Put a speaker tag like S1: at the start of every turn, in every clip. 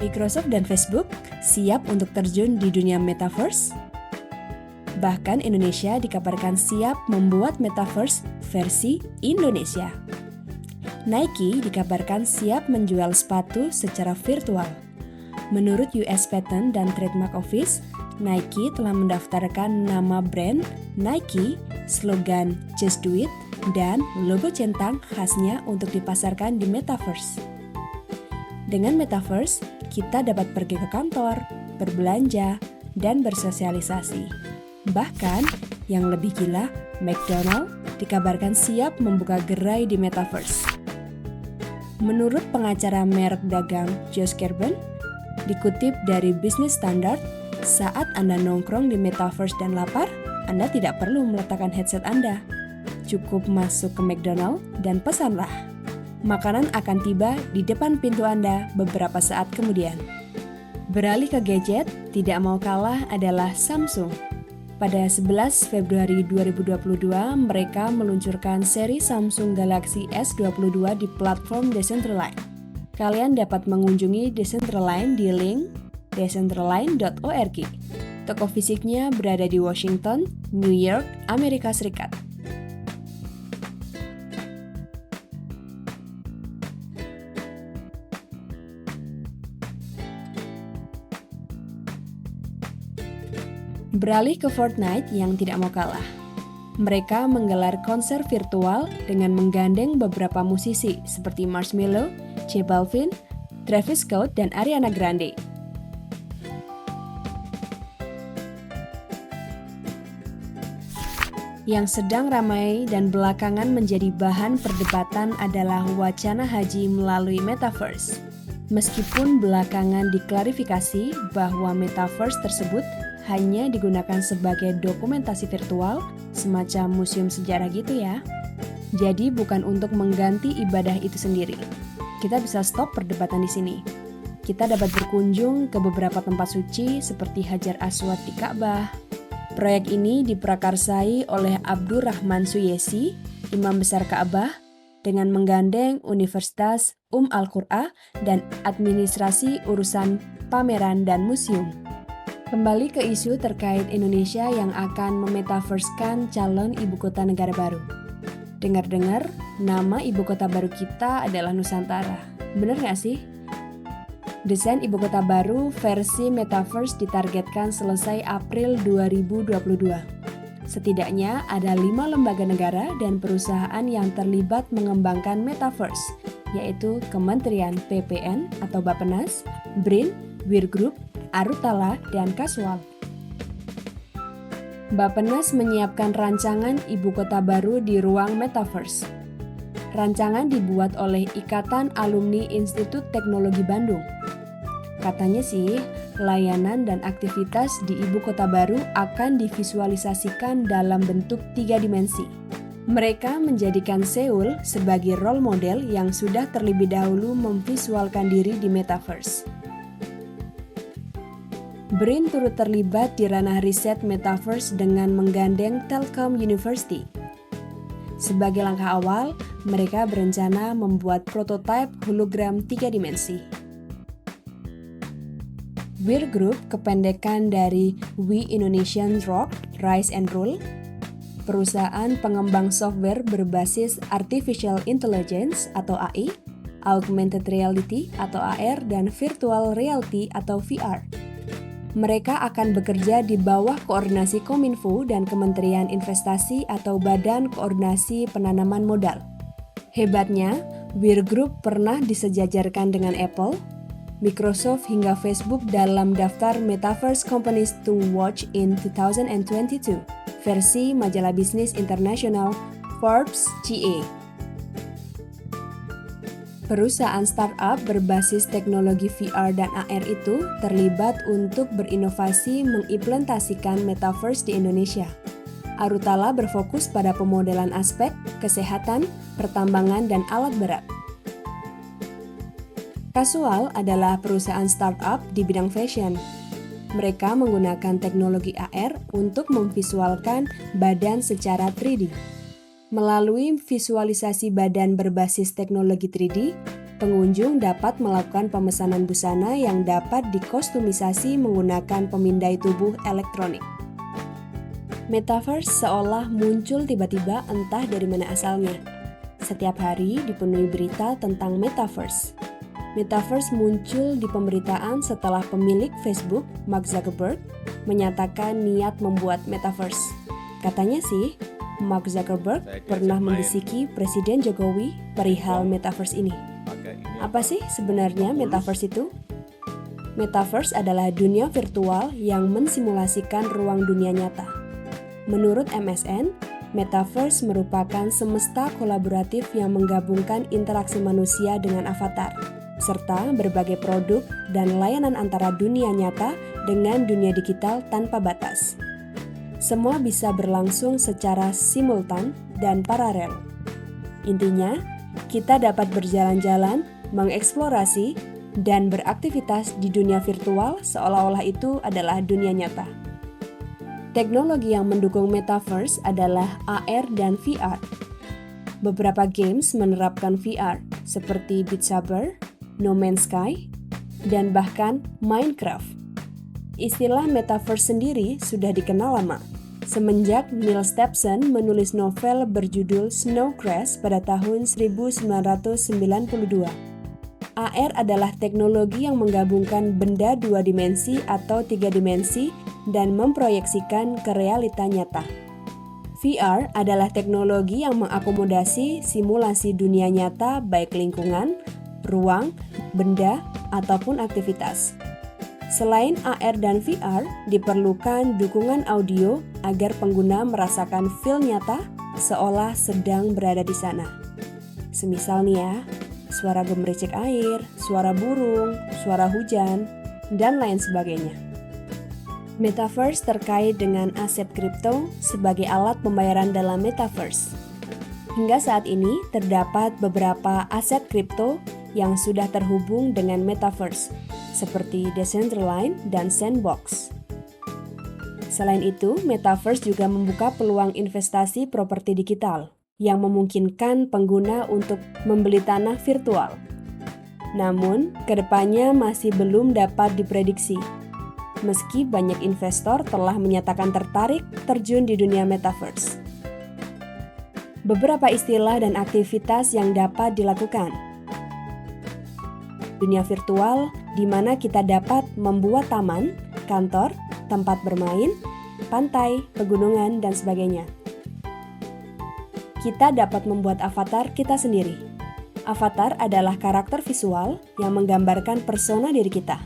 S1: Microsoft dan Facebook siap untuk terjun di dunia metaverse? Bahkan Indonesia dikabarkan siap membuat metaverse versi Indonesia. Nike dikabarkan siap menjual sepatu secara virtual. Menurut US Patent dan Trademark Office, Nike telah mendaftarkan nama brand Nike, slogan Just Do It, dan logo centang khasnya untuk dipasarkan di metaverse. Dengan metaverse, kita dapat pergi ke kantor, berbelanja, dan bersosialisasi. Bahkan, yang lebih gila, McDonald's dikabarkan siap membuka gerai di metaverse. Menurut pengacara merek dagang Josh Kerben, dikutip dari Business Standard, saat Anda nongkrong di metaverse dan lapar, Anda tidak perlu meletakkan headset Anda. Cukup masuk ke McDonald's dan pesanlah. Makanan akan tiba di depan pintu Anda beberapa saat kemudian. Beralih ke gadget, tidak mau kalah adalah Samsung. Pada 11 Februari 2022, mereka meluncurkan seri Samsung Galaxy S22 di platform Decentraland. Kalian dapat mengunjungi Decentraland di link decentraland.org. Toko fisiknya berada di Washington, New York, Amerika Serikat. Beralih ke Fortnite yang tidak mau kalah. Mereka menggelar konser virtual dengan menggandeng beberapa musisi seperti Marshmello, J Balvin, Travis Scott, dan Ariana Grande. Yang sedang ramai dan belakangan menjadi bahan perdebatan adalah wacana haji melalui metaverse. Meskipun belakangan diklarifikasi bahwa metaverse tersebut hanya digunakan sebagai dokumentasi virtual, semacam museum sejarah gitu ya. Jadi bukan untuk mengganti ibadah itu sendiri. Kita bisa stop perdebatan di sini. Kita dapat berkunjung ke beberapa tempat suci seperti Hajar Aswad di Ka'bah. Proyek ini diprakarsai oleh Abdurrahman Suyesi, Imam Besar Ka'bah, dengan menggandeng Universitas Al-Qura dan Administrasi Urusan Pameran dan Museum. Kembali ke isu terkait Indonesia yang akan memetaversekan calon ibu kota negara baru. Dengar-dengar, nama ibu kota baru kita adalah Nusantara. Bener nggak sih? Desain ibu kota baru versi metaverse ditargetkan selesai April 2022. Setidaknya ada 5 lembaga negara dan perusahaan yang terlibat mengembangkan metaverse, yaitu Kementerian PPN atau Bappenas, BRIN, Wir Group, Arutala, dan Casual. Bappenas menyiapkan rancangan ibu kota baru di ruang metaverse. Rancangan dibuat oleh Ikatan Alumni Institut Teknologi Bandung. Katanya sih, layanan dan aktivitas di ibu kota baru akan divisualisasikan dalam bentuk 3 dimensi. Mereka menjadikan Seoul sebagai role model yang sudah terlebih dahulu memvisualkan diri di metaverse. BRIN turut terlibat di ranah riset metaverse dengan menggandeng Telkom University. Sebagai langkah awal, mereka berencana membuat prototipe hologram 3 dimensi. Wir Group, kependekan dari We Indonesian Rock, Rise and Rule, perusahaan pengembang software berbasis Artificial Intelligence atau AI, Augmented Reality atau AR, dan Virtual Reality atau VR. Mereka akan bekerja di bawah koordinasi Kominfo dan Kementerian Investasi atau Badan Koordinasi Penanaman Modal. Hebatnya, Wir Group pernah disejajarkan dengan Apple, Microsoft hingga Facebook dalam daftar Metaverse Companies to Watch in 2022, versi majalah bisnis internasional Forbes GA. Perusahaan startup berbasis teknologi VR dan AR itu terlibat untuk berinovasi mengimplementasikan Metaverse di Indonesia. Arutala berfokus pada pemodelan aspek, kesehatan, pertambangan, dan alat berat. Casual adalah perusahaan startup di bidang fashion. Mereka menggunakan teknologi AR untuk memvisualkan badan secara 3D. Melalui visualisasi badan berbasis teknologi 3D, pengunjung dapat melakukan pemesanan busana yang dapat dikostumisasi menggunakan pemindai tubuh elektronik. Metaverse seolah muncul tiba-tiba entah dari mana asalnya. Setiap hari dipenuhi berita tentang Metaverse. Metaverse muncul di pemberitaan setelah pemilik Facebook, Mark Zuckerberg, menyatakan niat membuat Metaverse. Katanya sih, Mark Zuckerberg pernah membisiki Presiden Jokowi perihal Metaverse ini. Apa sih sebenarnya Metaverse itu? Metaverse adalah dunia virtual yang mensimulasikan ruang dunia nyata. Menurut MSN, Metaverse merupakan semesta kolaboratif yang menggabungkan interaksi manusia dengan avatar, serta berbagai produk dan layanan antara dunia nyata dengan dunia digital tanpa batas. Semua bisa berlangsung secara simultan dan paralel. Intinya, kita dapat berjalan-jalan, mengeksplorasi, dan beraktivitas di dunia virtual seolah-olah itu adalah dunia nyata. Teknologi yang mendukung Metaverse adalah AR dan VR. Beberapa games menerapkan VR, seperti Beat Saber, No Man's Sky, dan bahkan Minecraft. Istilah Metaverse sendiri sudah dikenal lama, semenjak Neil Stephenson menulis novel berjudul Snow Crash pada tahun 1992. AR adalah teknologi yang menggabungkan benda 2 dimensi atau 3 dimensi dan memproyeksikan ke realita nyata. VR adalah teknologi yang mengakomodasi simulasi dunia nyata baik lingkungan, ruang, benda, ataupun aktivitas. Selain AR dan VR, diperlukan dukungan audio agar pengguna merasakan feel nyata seolah sedang berada di sana. Semisal nih ya, suara gemericik air, suara burung, suara hujan, dan lain sebagainya. Metaverse terkait dengan aset kripto sebagai alat pembayaran dalam Metaverse. Hingga saat ini, terdapat beberapa aset kripto yang sudah terhubung dengan Metaverse, seperti Decentraland dan Sandbox. Selain itu, Metaverse juga membuka peluang investasi properti digital yang memungkinkan pengguna untuk membeli tanah virtual. Namun, kedepannya masih belum dapat diprediksi. Meski banyak investor telah menyatakan tertarik terjun di dunia Metaverse. Beberapa istilah dan aktivitas yang dapat dilakukan. Dunia virtual di mana kita dapat membuat taman, kantor, tempat bermain, pantai, pegunungan, dan sebagainya. Kita dapat membuat avatar kita sendiri. Avatar adalah karakter visual yang menggambarkan persona diri kita.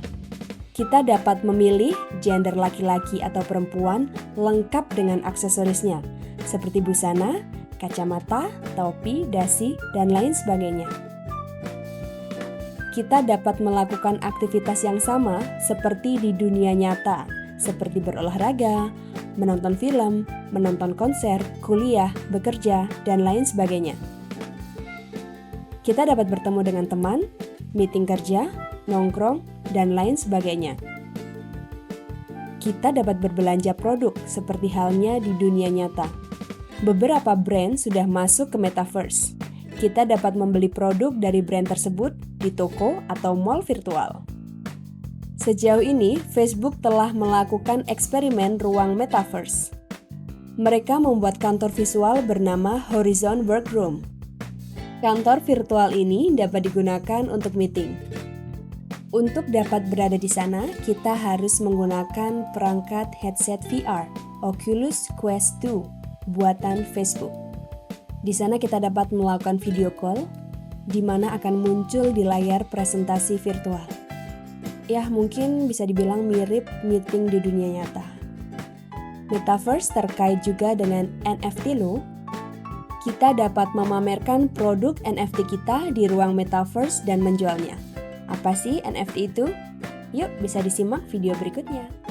S1: Kita dapat memilih gender laki-laki atau perempuan lengkap dengan aksesorisnya, seperti busana, kacamata, topi, dasi, dan lain sebagainya. Kita dapat melakukan aktivitas yang sama seperti di dunia nyata, seperti berolahraga, menonton film, menonton konser, kuliah, bekerja, dan lain sebagainya. Kita dapat bertemu dengan teman, meeting kerja, nongkrong, dan lain sebagainya. Kita dapat berbelanja produk seperti halnya di dunia nyata. Beberapa brand sudah masuk ke Metaverse. Kita dapat membeli produk dari brand tersebut di toko atau mall virtual. Sejauh ini, Facebook telah melakukan eksperimen ruang Metaverse. Mereka membuat kantor visual bernama Horizon Workroom. Kantor virtual ini dapat digunakan untuk meeting. Untuk dapat berada di sana, kita harus menggunakan perangkat headset VR, Oculus Quest 2, buatan Facebook. Di sana kita dapat melakukan video call, di mana akan muncul di layar presentasi virtual. Ya, mungkin bisa dibilang mirip meeting di dunia nyata. Metaverse terkait juga dengan NFT loh. Kita dapat memamerkan produk NFT kita di ruang Metaverse dan menjualnya. Apa sih NFT itu? Yuk, bisa disimak video berikutnya.